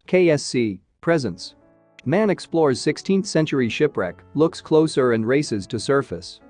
KSC, Presence. Man explores 16th century shipwreck, looks closer and races to surface.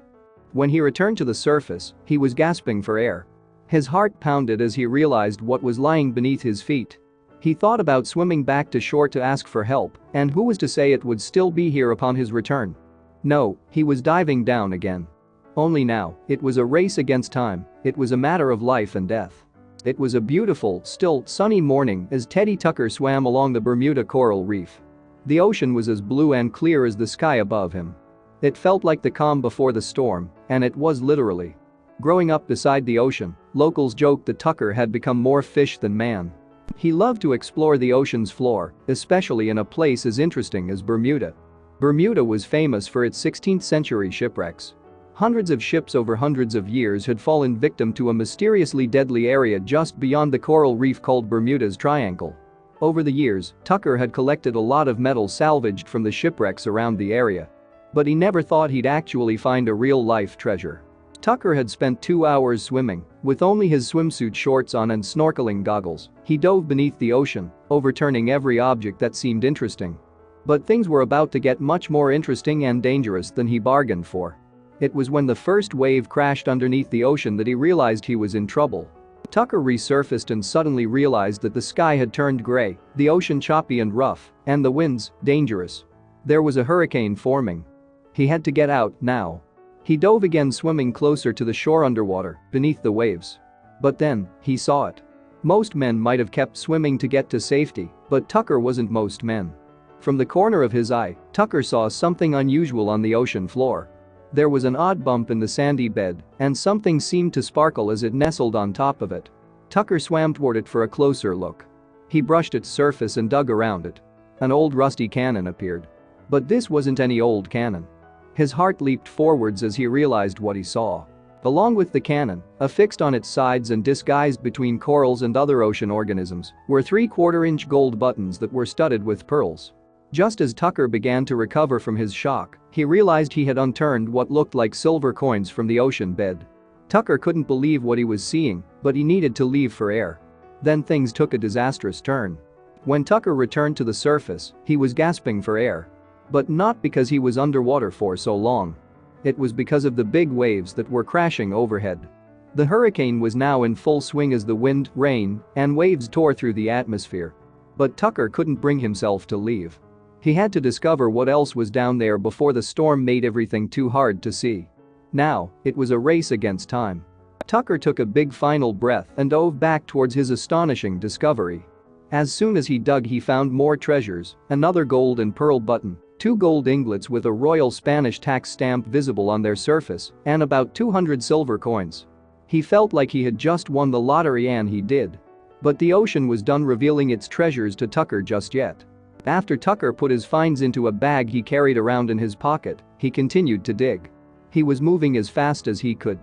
When he returned to the surface, he was gasping for air. His heart pounded as he realized what was lying beneath his feet. He thought about swimming back to shore to ask for help, and who was to say it would still be here upon his return? No, he was diving down again. Only now, it was a race against time, it was a matter of life and death. It was a beautiful, still, sunny morning as Teddy Tucker swam along the Bermuda coral reef. The ocean was as blue and clear as the sky above him. It felt like the calm before the storm, and it was literally. Growing up beside the ocean, locals joked that Tucker had become more fish than man. He loved to explore the ocean's floor, especially in a place as interesting as Bermuda. Bermuda was famous for its 16th century shipwrecks. Hundreds of ships over hundreds of years had fallen victim to a mysteriously deadly area just beyond the coral reef called Bermuda's Triangle. Over the years, Tucker had collected a lot of metal salvaged from the shipwrecks around the area. But he never thought he'd actually find a real-life treasure. Tucker had spent 2 hours swimming, with only his swimsuit shorts on and snorkeling goggles. He dove beneath the ocean, overturning every object that seemed interesting. But things were about to get much more interesting and dangerous than he bargained for. It was when the first wave crashed underneath the ocean that he realized he was in trouble. Tucker resurfaced and suddenly realized that the sky had turned gray, the ocean choppy and rough, and the winds dangerous. There was a hurricane forming. He had to get out now. He dove again, swimming closer to the shore underwater, beneath the waves. But then, he saw it. Most men might have kept swimming to get to safety, but Tucker wasn't most men. From the corner of his eye, Tucker saw something unusual on the ocean floor. There was an odd bump in the sandy bed, and something seemed to sparkle as it nestled on top of it. Tucker swam toward it for a closer look. He brushed its surface and dug around it. An old rusty cannon appeared. But this wasn't any old cannon. His heart leaped forwards as he realized what he saw. Along with the cannon, affixed on its sides and disguised between corals and other ocean organisms, were 3/4-inch gold buttons that were studded with pearls. Just as Tucker began to recover from his shock, he realized he had unturned what looked like silver coins from the ocean bed. Tucker couldn't believe what he was seeing, but he needed to leave for air. Then things took a disastrous turn. When Tucker returned to the surface, he was gasping for air. But not because he was underwater for so long. It was because of the big waves that were crashing overhead. The hurricane was now in full swing as the wind, rain, and waves tore through the atmosphere. But Tucker couldn't bring himself to leave. He had to discover what else was down there before the storm made everything too hard to see. Now, it was a race against time. Tucker took a big final breath and dove back towards his astonishing discovery. As soon as he dug, he found more treasures, another gold and pearl button, 2 gold ingots with a royal Spanish tax stamp visible on their surface, and about 200 silver coins. He felt like he had just won the lottery, and he did. But the ocean was done revealing its treasures to Tucker just yet. After Tucker put his finds into a bag he carried around in his pocket, he continued to dig. He was moving as fast as he could.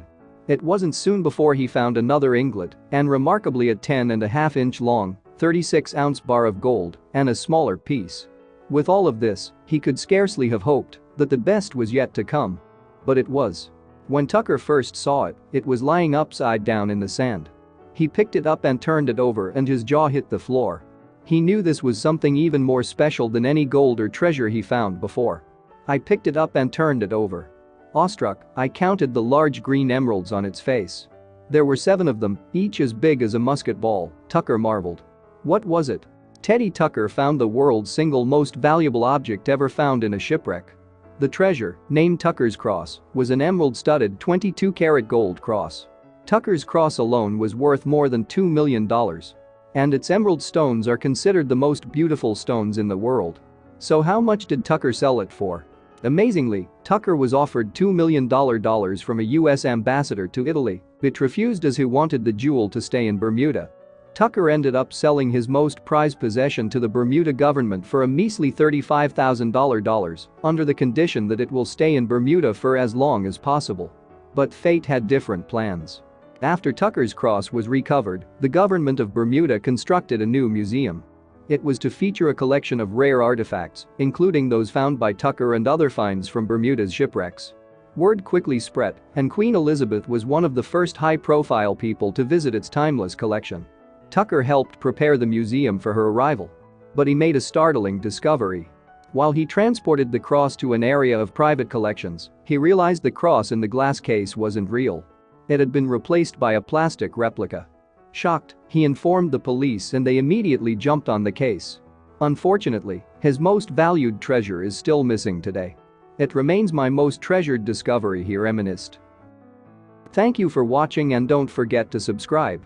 It wasn't soon before he found another inglet, and remarkably a 10.5-inch long, 36-ounce bar of gold, and a smaller piece. With all of this, he could scarcely have hoped that the best was yet to come. But it was. When Tucker first saw it, it was lying upside down in the sand. He picked it up and turned it over, and his jaw hit the floor. He knew this was something even more special than any gold or treasure he found before. I picked it up and turned it over. Awestruck, I counted the large green emeralds on its face. There were 7 of them, each as big as a musket ball. Tucker marveled. What was it? Teddy Tucker found the world's single most valuable object ever found in a shipwreck. The treasure, named Tucker's Cross, was an emerald-studded 22-karat gold cross. Tucker's cross alone was worth more than $2 million. And its emerald stones are considered the most beautiful stones in the world. So how much did Tucker sell it for? Amazingly, Tucker was offered $2 million from a US ambassador to Italy, but refused as he wanted the jewel to stay in Bermuda. Tucker ended up selling his most prized possession to the Bermuda government for a measly $35,000 under the condition that it will stay in Bermuda for as long as possible. But fate had different plans. After Tucker's cross was recovered, the government of Bermuda constructed a new museum. It was to feature a collection of rare artifacts, including those found by Tucker and other finds from Bermuda's shipwrecks. Word quickly spread, and Queen Elizabeth was one of the first high-profile people to visit its timeless collection. Tucker helped prepare the museum for her arrival. But he made a startling discovery. While he transported the cross to an area of private collections, he realized the cross in the glass case wasn't real. It had been replaced by a plastic replica. Shocked, he informed the police and they immediately jumped on the case. Unfortunately, his most valued treasure is still missing today. It remains my most treasured discovery, he reminisced. Thank you for watching and don't forget to subscribe.